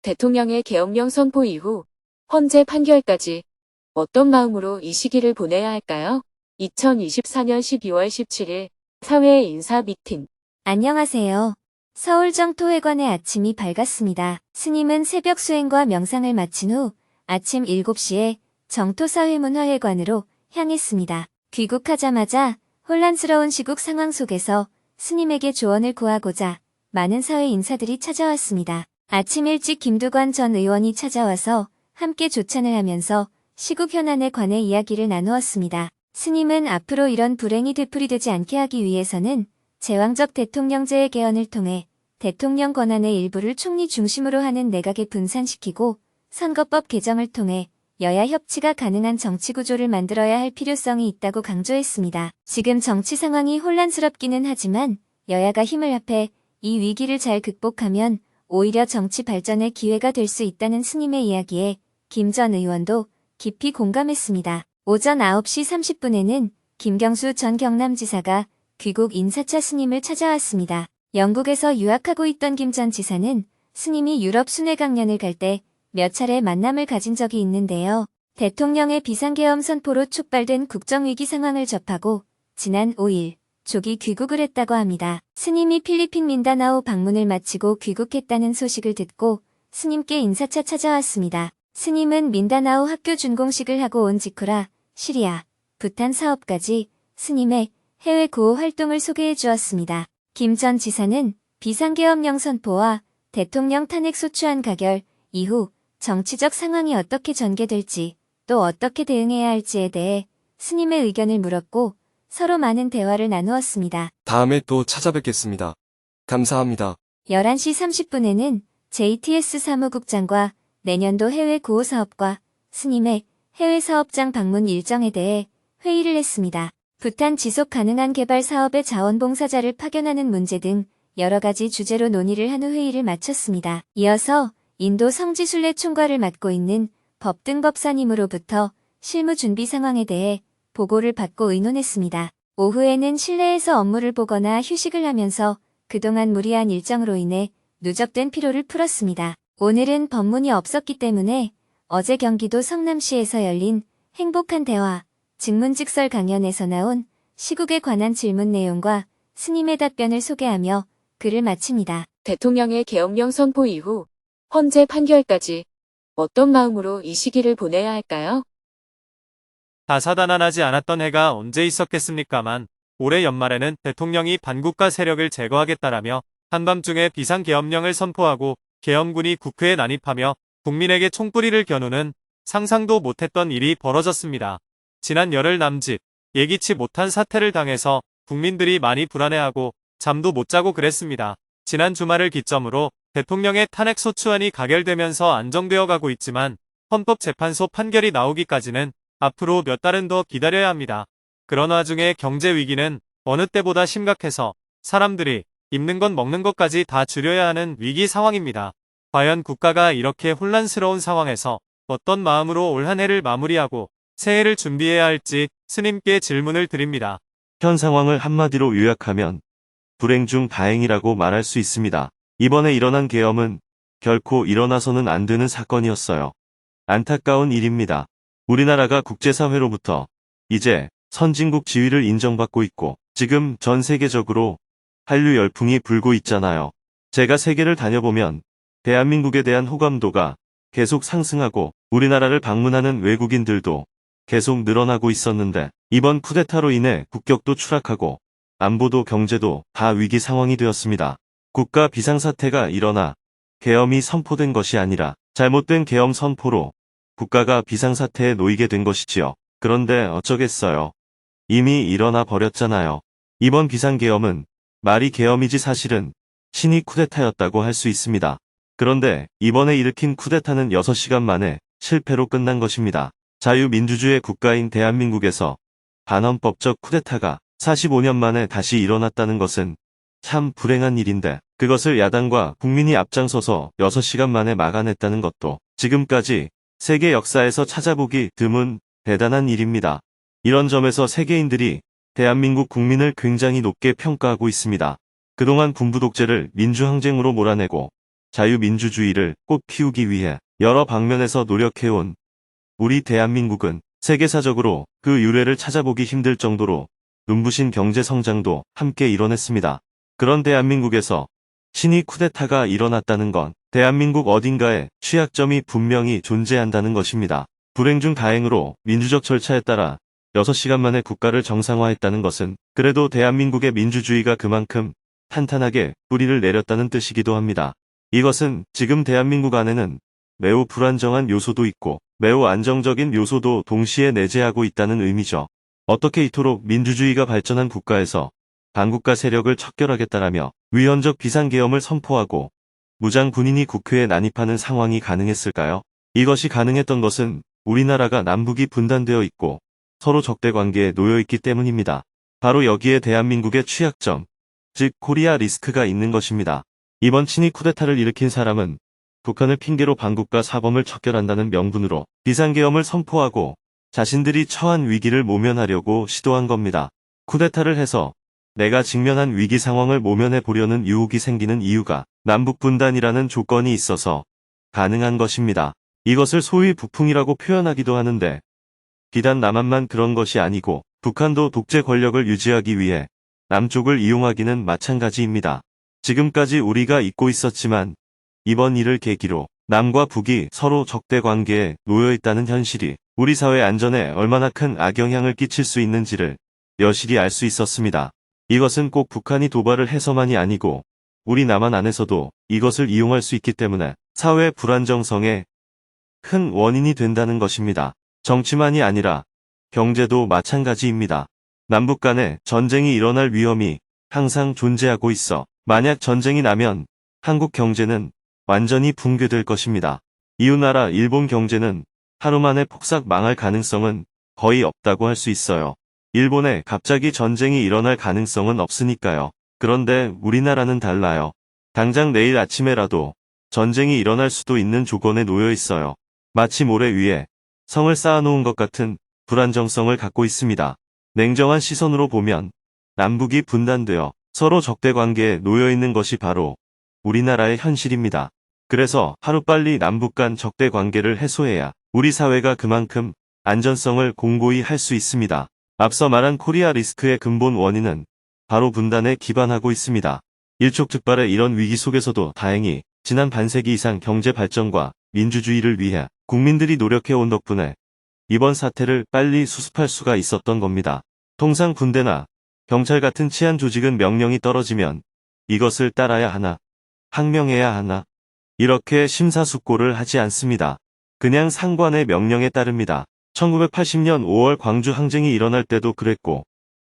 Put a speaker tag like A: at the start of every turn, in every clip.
A: 대통령의 계엄령 선포 이후 헌재 판결까지 어떤 마음으로 이 시기를 보내야 할까요? 2024년 12월 17일 사회 인사 미팅.
B: 안녕하세요. 서울정토회관의 아침이 밝았습니다. 스님은 새벽 수행과 명상을 마친 후 아침 7시에 정토사회문화회관으로 향했습니다. 귀국하자마자 혼란스러운 시국 상황 속에서 스님에게 조언을 구하고자 많은 사회 인사들이 찾아왔습니다. 아침 일찍 김두관 전 의원이 찾아와서 함께 조찬을 하면서 시국 현안에 관해 이야기를 나누었습니다. 스님은 앞으로 이런 불행이 되풀이되지 않게 하기 위해서는 제왕적 대통령제의 개헌을 통해 대통령 권한의 일부를 총리 중심으로 하는 내각에 분산시키고 선거법 개정을 통해 여야 협치가 가능한 정치구조를 만들어야 할 필요성이 있다고 강조했습니다. 지금 정치 상황이 혼란스럽기는 하지만 여야가 힘을 합해 이 위기를 잘 극복하면 오히려 정치 발전의 기회가 될 수 있다는 스님의 이야기에 김 전 의원도 깊이 공감했습니다. 오전 9시 30분에는 김경수 전 경남지사가 귀국 인사차 스님을 찾아왔습니다. 영국에서 유학하고 있던 김 전 지사는 스님이 유럽 순회 강연을 갈 때 몇 차례 만남을 가진 적이 있는데요. 대통령의 비상계엄 선포로 촉발된 국정위기 상황을 접하고 지난 5일 조기 귀국을 했다고 합니다. 스님이 필리핀 민다나오 방문을 마치고 귀국했다는 소식을 듣고 스님께 인사차 찾아왔습니다. 스님은 민다나오 학교 준공식을 하고 온 직후라 시리아, 부탄 사업까지 스님의 해외 구호 활동을 소개해 주었습니다. 김 전 지사는 비상계엄령 선포와 대통령 탄핵 소추안 가결 이후 정치적 상황이 어떻게 전개될지 또 어떻게 대응해야 할지에 대해 스님의 의견을 물었고 서로 많은 대화를 나누었습니다.
C: 다음에 또 찾아뵙겠습니다. 감사합니다.
B: 11시 30분에는 JTS 사무국장과 내년도 해외 구호 사업과 스님의 해외 사업장 방문 일정에 대해 회의를 했습니다. 부탄 지속 가능한 개발 사업의 자원봉사자를 파견하는 문제 등 여러 가지 주제로 논의를 한 후 회의를 마쳤습니다. 이어서 인도 성지순례 총괄을 맡고 있는 법등법사님으로부터 실무 준비 상황에 대해 보고를 받고 의논했습니다. 오후에는 실내에서 업무를 보거나 휴식을 하면서 그동안 무리한 일정으로 인해 누적된 피로를 풀었습니다. 오늘은 법문이 없었기 때문에 어제 경기도 성남시에서 열린 행복한 대화, 직문직설 강연에서 나온 시국에 관한 질문 내용과 스님의 답변을 소개하며 글을 마칩니다.
A: 대통령의 계엄령 선포 이후 헌재 판결까지 어떤 마음으로 이 시기를 보내야 할까요?
D: 다사다난하지 않았던 해가 언제 있었겠습니까만 올해 연말에는 대통령이 반국가 세력을 제거하겠다라며 한밤중에 비상계엄령을 선포하고 계엄군이 국회에 난입하며 국민에게 총뿌리를 겨누는 상상도 못했던 일이 벌어졌습니다. 지난 열흘 남짓 예기치 못한 사태를 당해서 국민들이 많이 불안해하고 잠도 못 자고 그랬습니다. 지난 주말을 기점으로 대통령의 탄핵소추안이 가결되면서 안정되어 가고 있지만 헌법재판소 판결이 나오기까지는 앞으로 몇 달은 더 기다려야 합니다. 그런 와중에 경제 위기는 어느 때보다 심각해서 사람들이 입는 것 먹는 것까지 다 줄여야 하는 위기 상황입니다. 과연 국가가 이렇게 혼란스러운 상황에서 어떤 마음으로 올 한 해를 마무리하고 새해를 준비해야 할지 스님께 질문을 드립니다.
E: 현 상황을 한마디로 요약하면 불행 중 다행이라고 말할 수 있습니다. 이번에 일어난 계엄은 결코 일어나서는 안 되는 사건이었어요. 안타까운 일입니다. 우리나라가 국제사회로부터 이제 선진국 지위를 인정받고 있고 지금 전 세계적으로 한류 열풍이 불고 있잖아요. 제가 세계를 다녀보면 대한민국에 대한 호감도가 계속 상승하고 우리나라를 방문하는 외국인들도 계속 늘어나고 있었는데 이번 쿠데타로 인해 국격도 추락하고 안보도 경제도 다 위기 상황이 되었습니다. 국가 비상사태가 일어나 계엄이 선포된 것이 아니라 잘못된 계엄 선포로 국가가 비상사태에 놓이게 된 것이지요. 그런데 어쩌겠어요. 이미 일어나 버렸잖아요. 이번 비상계엄은 말이 계엄이지 사실은 신이 쿠데타였다고 할 수 있습니다. 그런데 이번에 일으킨 쿠데타는 6시간 만에 실패로 끝난 것입니다. 자유민주주의 국가인 대한민국에서 반헌법적 쿠데타가 45년 만에 다시 일어났다는 것은 참 불행한 일인데 그것을 야당과 국민이 앞장서서 6시간 만에 막아냈다는 것도 지금까지 세계 역사에서 찾아보기 드문 대단한 일입니다. 이런 점에서 세계인들이 대한민국 국민을 굉장히 높게 평가하고 있습니다. 그동안 군부 독재를 민주항쟁으로 몰아내고 자유민주주의를 꽃 피우기 위해 여러 방면에서 노력해온 우리 대한민국은 세계사적으로 그 유래를 찾아보기 힘들 정도로 눈부신 경제 성장도 함께 이뤄냈습니다. 그런 대한민국에서 신이 쿠데타가 일어났다는 건 대한민국 어딘가에 취약점이 분명히 존재한다는 것입니다. 불행 중 다행으로 민주적 절차에 따라 6시간 만에 국가를 정상화했다는 것은 그래도 대한민국의 민주주의가 그만큼 탄탄하게 뿌리를 내렸다는 뜻이기도 합니다. 이것은 지금 대한민국 안에는 매우 불안정한 요소도 있고 매우 안정적인 요소도 동시에 내재하고 있다는 의미죠. 어떻게 이토록 민주주의가 발전한 국가에서 반국가 세력을 척결하겠다라며 위헌적 비상계엄을 선포하고 무장 군인이 국회에 난입하는 상황이 가능했을까요? 이것이 가능했던 것은 우리나라가 남북이 분단되어 있고 서로 적대 관계에 놓여 있기 때문입니다. 바로 여기에 대한민국의 취약점, 즉 코리아 리스크가 있는 것입니다. 이번 친위 쿠데타를 일으킨 사람은 북한을 핑계로 반국가 사범을 척결한다는 명분으로 비상계엄을 선포하고 자신들이 처한 위기를 모면하려고 시도한 겁니다. 쿠데타를 해서 내가 직면한 위기 상황을 모면해 보려는 유혹이 생기는 이유가 남북 분단이라는 조건이 있어서 가능한 것입니다. 이것을 소위 북풍이라고 표현하기도 하는데 비단 남한만 그런 것이 아니고 북한도 독재 권력을 유지하기 위해 남쪽을 이용하기는 마찬가지입니다. 지금까지 우리가 잊고 있었지만 이번 일을 계기로 남과 북이 서로 적대 관계에 놓여 있다는 현실이 우리 사회 안전에 얼마나 큰 악영향을 끼칠 수 있는지를 여실히 알 수 있었습니다. 이것은 꼭 북한이 도발을 해서만이 아니고 우리 남한 안에서도 이것을 이용할 수 있기 때문에 사회 불안정성의 큰 원인이 된다는 것입니다. 정치만이 아니라 경제도 마찬가지입니다. 남북 간에 전쟁이 일어날 위험이 항상 존재하고 있어 만약 전쟁이 나면 한국 경제는 완전히 붕괴될 것입니다. 이웃나라 일본 경제는 하루 만에 폭삭 망할 가능성은 거의 없다고 할 수 있어요. 일본에 갑자기 전쟁이 일어날 가능성은 없으니까요. 그런데 우리나라는 달라요. 당장 내일 아침에라도 전쟁이 일어날 수도 있는 조건에 놓여 있어요. 마치 모래 위에 성을 쌓아놓은 것 같은 불안정성을 갖고 있습니다. 냉정한 시선으로 보면 남북이 분단되어 서로 적대 관계에 놓여 있는 것이 바로 우리나라의 현실입니다. 그래서 하루빨리 남북 간 적대 관계를 해소해야 우리 사회가 그만큼 안전성을 공고히 할 수 있습니다. 앞서 말한 코리아 리스크의 근본 원인은 바로 분단에 기반하고 있습니다. 일촉즉발의 이런 위기 속에서도 다행히 지난 반세기 이상 경제 발전과 민주주의를 위해 국민들이 노력해온 덕분에 이번 사태를 빨리 수습할 수가 있었던 겁니다. 통상 군대나 경찰 같은 치안 조직은 명령이 떨어지면 이것을 따라야 하나, 항명해야 하나, 이렇게 심사숙고를 하지 않습니다. 그냥 상관의 명령에 따릅니다. 1980년 5월 광주 항쟁이 일어날 때도 그랬고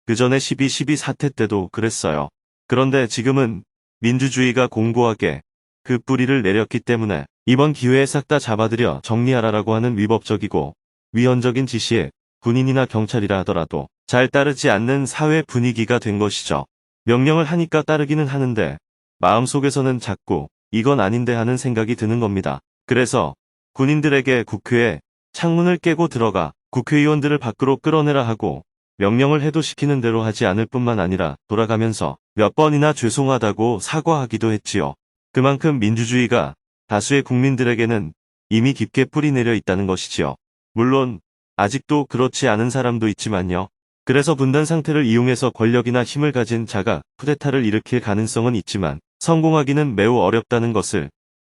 E: 그 전에 12.12 사태 때도 그랬어요. 그런데 지금은 민주주의가 공고하게 그 뿌리를 내렸기 때문에 이번 기회에 싹 다 잡아들여 정리하라라고 하는 위법적이고 위헌적인 지시에 군인이나 경찰이라 하더라도 잘 따르지 않는 사회 분위기가 된 것이죠. 명령을 하니까 따르기는 하는데 마음속에서는 자꾸 이건 아닌데 하는 생각이 드는 겁니다. 그래서 군인들에게 국회에 창문을 깨고 들어가 국회의원들을 밖으로 끌어내라 하고 명령을 해도 시키는 대로 하지 않을 뿐만 아니라 돌아가면서 몇 번이나 죄송하다고 사과하기도 했지요. 그만큼 민주주의가 다수의 국민들에게는 이미 깊게 뿌리내려 있다는 것이지요. 물론 아직도 그렇지 않은 사람도 있지만요. 그래서 분단 상태를 이용해서 권력이나 힘을 가진 자가 쿠데타를 일으킬 가능성은 있지만 성공하기는 매우 어렵다는 것을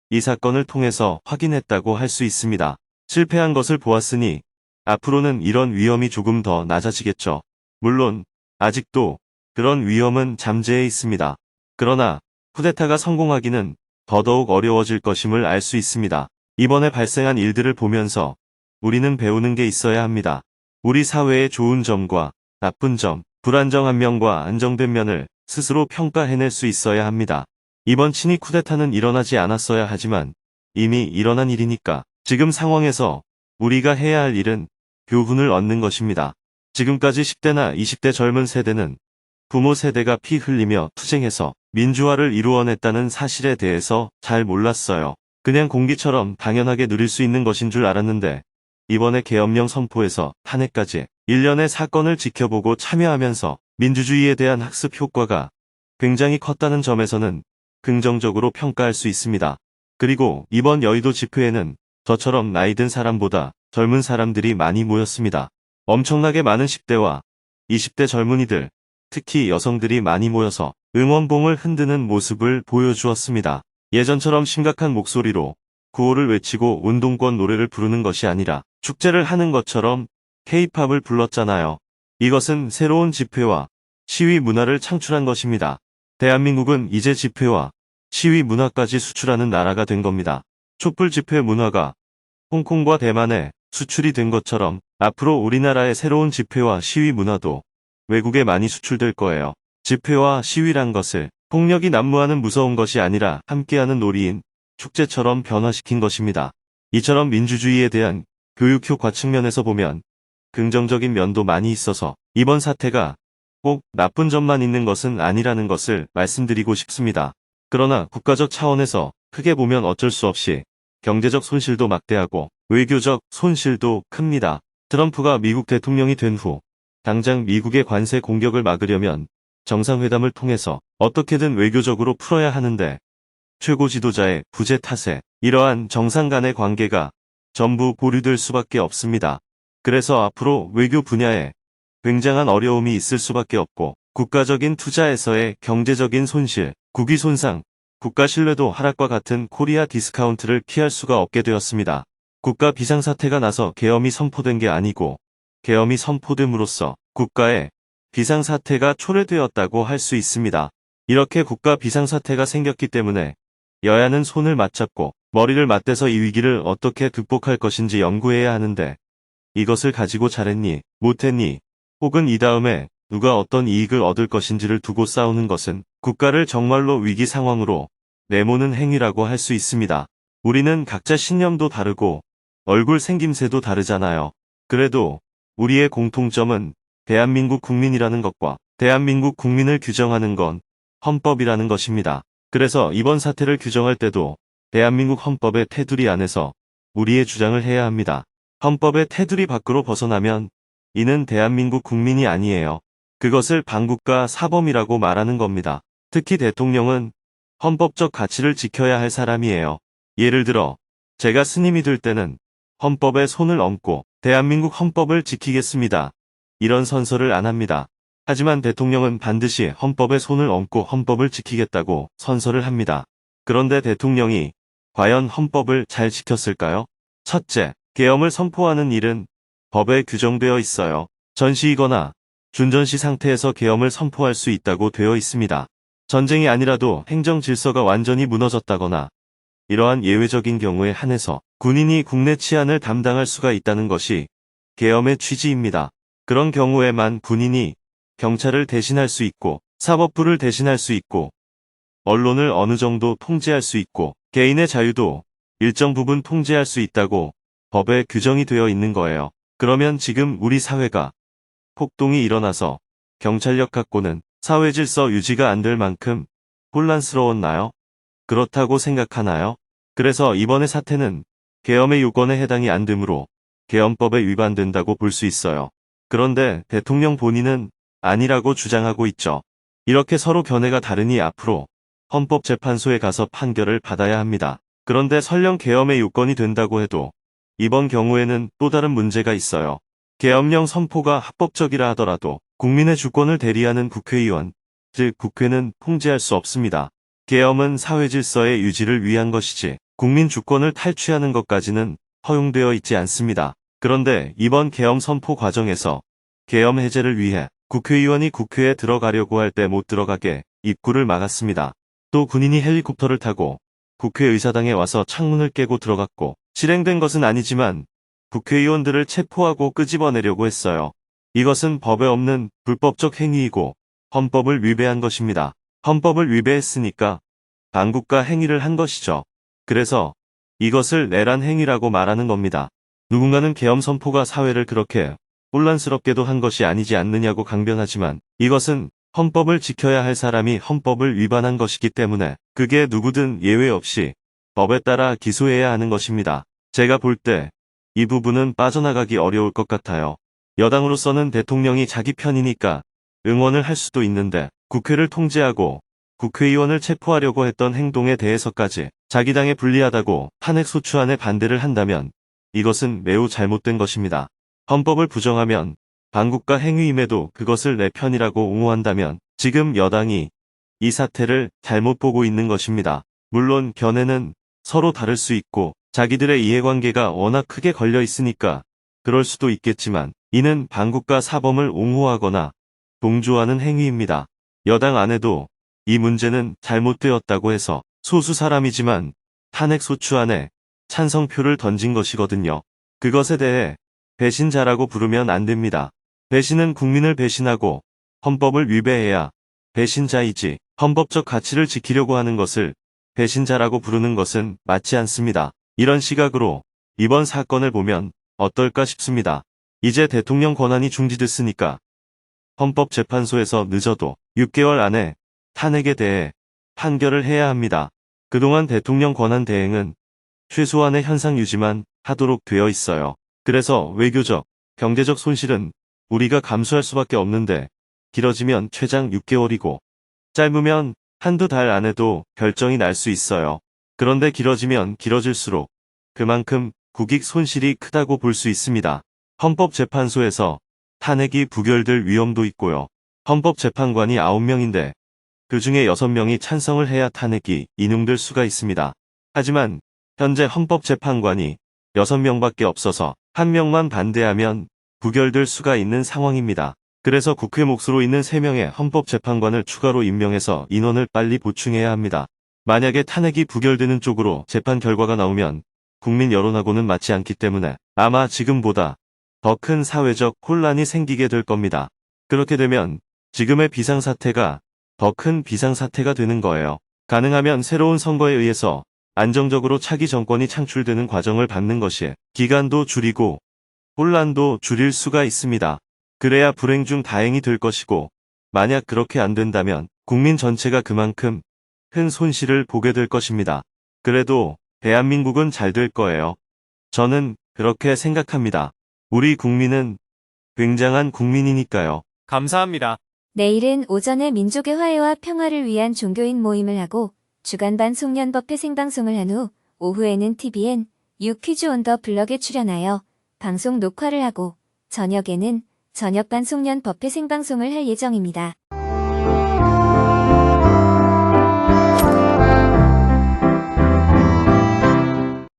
E: 이 사건을 통해서 확인했다고 할 수 있습니다. 실패한 것을 보았으니 앞으로는 이런 위험이 조금 더 낮아지겠죠. 물론 아직도 그런 위험은 잠재해 있습니다. 그러나 쿠데타가 성공하기는 더더욱 어려워질 것임을 알 수 있습니다. 이번에 발생한 일들을 보면서 우리는 배우는 게 있어야 합니다. 우리 사회의 좋은 점과 나쁜 점, 불안정한 면과 안정된 면을 스스로 평가해낼 수 있어야 합니다. 이번 친위 쿠데타는 일어나지 않았어야 하지만 이미 일어난 일이니까 지금 상황에서 우리가 해야 할 일은 교훈을 얻는 것입니다. 지금까지 10대나 20대 젊은 세대는 부모 세대가 피 흘리며 투쟁해서 민주화를 이루어냈다는 사실에 대해서 잘 몰랐어요. 그냥 공기처럼 당연하게 누릴 수 있는 것인 줄 알았는데 이번에 계엄령 선포에서 탄핵까지 일련의 사건을 지켜보고 참여하면서 민주주의에 대한 학습 효과가 굉장히 컸다는 점에서는 긍정적으로 평가할 수 있습니다. 그리고 이번 여의도 집회에는 저처럼 나이 든 사람보다 젊은 사람들이 많이 모였습니다. 엄청나게 많은 10대와 20대 젊은이들, 특히 여성들이 많이 모여서 응원봉을 흔드는 모습을 보여주었습니다. 예전처럼 심각한 목소리로 구호를 외치고 운동권 노래를 부르는 것이 아니라 축제를 하는 것처럼 K-팝을 불렀잖아요. 이것은 새로운 집회와 시위 문화를 창출한 것입니다. 대한민국은 이제 집회와 시위 문화까지 수출하는 나라가 된 겁니다. 촛불 집회 문화가 홍콩과 대만에 수출이 된 것처럼 앞으로 우리나라의 새로운 집회와 시위 문화도 외국에 많이 수출될 거예요. 집회와 시위란 것을 폭력이 난무하는 무서운 것이 아니라 함께하는 놀이인 축제처럼 변화시킨 것입니다. 이처럼 민주주의에 대한 교육 효과 측면에서 보면 긍정적인 면도 많이 있어서 이번 사태가 꼭 나쁜 점만 있는 것은 아니라는 것을 말씀드리고 싶습니다. 그러나 국가적 차원에서 크게 보면 어쩔 수 없이 경제적 손실도 막대하고 외교적 손실도 큽니다. 트럼프가 미국 대통령이 된 후 당장 미국의 관세 공격을 막으려면 정상회담을 통해서 어떻게든 외교적으로 풀어야 하는데 최고 지도자의 부재 탓에 이러한 정상 간의 관계가 전부 보류될 수밖에 없습니다. 그래서 앞으로 외교 분야에 굉장한 어려움이 있을 수밖에 없고 국가적인 투자에서의 경제적인 손실, 국위 손상, 국가 신뢰도 하락과 같은 코리아 디스카운트를 피할 수가 없게 되었습니다. 국가 비상사태가 나서 계엄이 선포된 게 아니고 계엄이 선포됨으로써 국가의 비상사태가 초래되었다고 할 수 있습니다. 이렇게 국가 비상사태가 생겼기 때문에 여야는 손을 맞잡고 머리를 맞대서 이 위기를 어떻게 극복할 것인지 연구해야 하는데 이것을 가지고 잘했니, 못했니, 혹은 이 다음에 누가 어떤 이익을 얻을 것인지를 두고 싸우는 것은 국가를 정말로 위기 상황으로 내모는 행위라고 할 수 있습니다. 우리는 각자 신념도 다르고 얼굴 생김새도 다르잖아요. 그래도 우리의 공통점은 대한민국 국민이라는 것과 대한민국 국민을 규정하는 건 헌법이라는 것입니다. 그래서 이번 사태를 규정할 때도 대한민국 헌법의 테두리 안에서 우리의 주장을 해야 합니다. 헌법의 테두리 밖으로 벗어나면 이는 대한민국 국민이 아니에요. 그것을 반국가 사범이라고 말하는 겁니다. 특히 대통령은 헌법적 가치를 지켜야 할 사람이에요. 예를 들어 제가 스님이 될 때는 헌법에 손을 얹고 대한민국 헌법을 지키겠습니다. 이런 선서를 안 합니다. 하지만 대통령은 반드시 헌법에 손을 얹고 헌법을 지키겠다고 선서를 합니다. 그런데 대통령이 과연 헌법을 잘 지켰을까요? 첫째, 계엄을 선포하는 일은 법에 규정되어 있어요. 전시이거나 준전시 상태에서 계엄을 선포할 수 있다고 되어 있습니다. 전쟁이 아니라도 행정 질서가 완전히 무너졌다거나 이러한 예외적인 경우에 한해서 군인이 국내 치안을 담당할 수가 있다는 것이 계엄의 취지입니다. 그런 경우에만 군인이 경찰을 대신할 수 있고 사법부를 대신할 수 있고 언론을 어느 정도 통제할 수 있고 개인의 자유도 일정 부분 통제할 수 있다고 법에 규정이 되어 있는 거예요. 그러면 지금 우리 사회가 폭동이 일어나서 경찰력 갖고는 사회 질서 유지가 안 될 만큼 혼란스러웠나요? 그렇다고 생각하나요? 그래서 이번의 사태는 계엄의 요건에 해당이 안 되므로 계엄법에 위반된다고 볼 수 있어요. 그런데 대통령 본인은 아니라고 주장하고 있죠. 이렇게 서로 견해가 다르니 앞으로 헌법재판소에 가서 판결을 받아야 합니다. 그런데 설령 계엄의 요건이 된다고 해도 이번 경우에는 또 다른 문제가 있어요. 계엄령 선포가 합법적이라 하더라도 국민의 주권을 대리하는 국회의원, 즉 국회는 통제할 수 없습니다. 계엄은 사회 질서의 유지를 위한 것이지 국민 주권을 탈취하는 것까지는 허용되어 있지 않습니다. 그런데 이번 계엄 선포 과정에서 계엄 해제를 위해 국회의원이 국회에 들어가려고 할 때 못 들어가게 입구를 막았습니다. 또 군인이 헬리콥터를 타고 국회의사당에 와서 창문을 깨고 들어갔고 실행된 것은 아니지만 국회의원들을 체포하고 끄집어내려고 했어요. 이것은 법에 없는 불법적 행위이고 헌법을 위배한 것입니다. 헌법을 위배했으니까 반국가 행위를 한 것이죠. 그래서 이것을 내란 행위라고 말하는 겁니다. 누군가는 계엄 선포가 사회를 그렇게 혼란스럽게도 한 것이 아니지 않느냐고 강변하지만 이것은 헌법을 지켜야 할 사람이 헌법을 위반한 것이기 때문에 그게 누구든 예외 없이 법에 따라 기소해야 하는 것입니다. 제가 볼 때 이 부분은 빠져나가기 어려울 것 같아요. 여당으로서는 대통령이 자기 편이니까 응원을 할 수도 있는데 국회를 통제하고 국회의원을 체포하려고 했던 행동에 대해서까지 자기 당에 불리하다고 탄핵소추안에 반대를 한다면 이것은 매우 잘못된 것입니다. 헌법을 부정하면 반국가 행위임에도 그것을 내 편이라고 옹호한다면 지금 여당이 이 사태를 잘못 보고 있는 것입니다. 물론 견해는 서로 다를 수 있고 자기들의 이해관계가 워낙 크게 걸려 있으니까 그럴 수도 있겠지만 이는 반국가 사범을 옹호하거나 동조하는 행위입니다. 여당 안에도 이 문제는 잘못되었다고 해서 소수 사람이지만 탄핵소추안에 찬성표를 던진 것이거든요. 그것에 대해 배신자라고 부르면 안 됩니다. 배신은 국민을 배신하고 헌법을 위배해야 배신자이지 헌법적 가치를 지키려고 하는 것을 배신자라고 부르는 것은 맞지 않습니다. 이런 시각으로 이번 사건을 보면 어떨까 싶습니다. 이제 대통령 권한이 중지됐으니까 헌법재판소에서 늦어도 6개월 안에 탄핵에 대해 판결을 해야 합니다. 그동안 대통령 권한 대행은 최소한의 현상 유지만 하도록 되어 있어요. 그래서 외교적, 경제적 손실은 우리가 감수할 수밖에 없는데 길어지면 최장 6개월이고 짧으면 한두 달 안에도 결정이 날 수 있어요. 그런데 길어지면 길어질수록 그만큼 국익 손실이 크다고 볼 수 있습니다. 헌법재판소에서 탄핵이 부결될 위험도 있고요. 헌법재판관이 9명인데 그 중에 6명이 찬성을 해야 탄핵이 인용될 수가 있습니다. 하지만 현재 헌법재판관이 6명밖에 없어서 1명만 반대하면 부결될 수가 있는 상황입니다. 그래서 국회 몫으로 있는 3명의 헌법재판관을 추가로 임명해서 인원을 빨리 보충해야 합니다. 만약에 탄핵이 부결되는 쪽으로 재판 결과가 나오면 국민 여론하고는 맞지 않기 때문에 아마 지금보다 더 큰 사회적 혼란이 생기게 될 겁니다. 그렇게 되면 지금의 비상사태가 더 큰 비상사태가 되는 거예요. 가능하면 새로운 선거에 의해서 안정적으로 차기 정권이 창출되는 과정을 밟는 것이 기간도 줄이고 혼란도 줄일 수가 있습니다. 그래야 불행 중 다행이 될 것이고 만약 그렇게 안 된다면 국민 전체가 그만큼 큰 손실을 보게 될 것입니다. 그래도 대한민국은 잘 될 거예요. 저는 그렇게 생각합니다. 우리 국민은 굉장한 국민이니까요.
D: 감사합니다.
B: 내일은 오전에 민족의 화해와 평화를 위한 종교인 모임을 하고 주간반 송년법회 생방송을 한 후 오후에는 TVN 유퀴즈 온 더 블럭에 출연하여 방송 녹화를 하고 저녁에는 저녁반 송년법회 생방송을 할 예정입니다.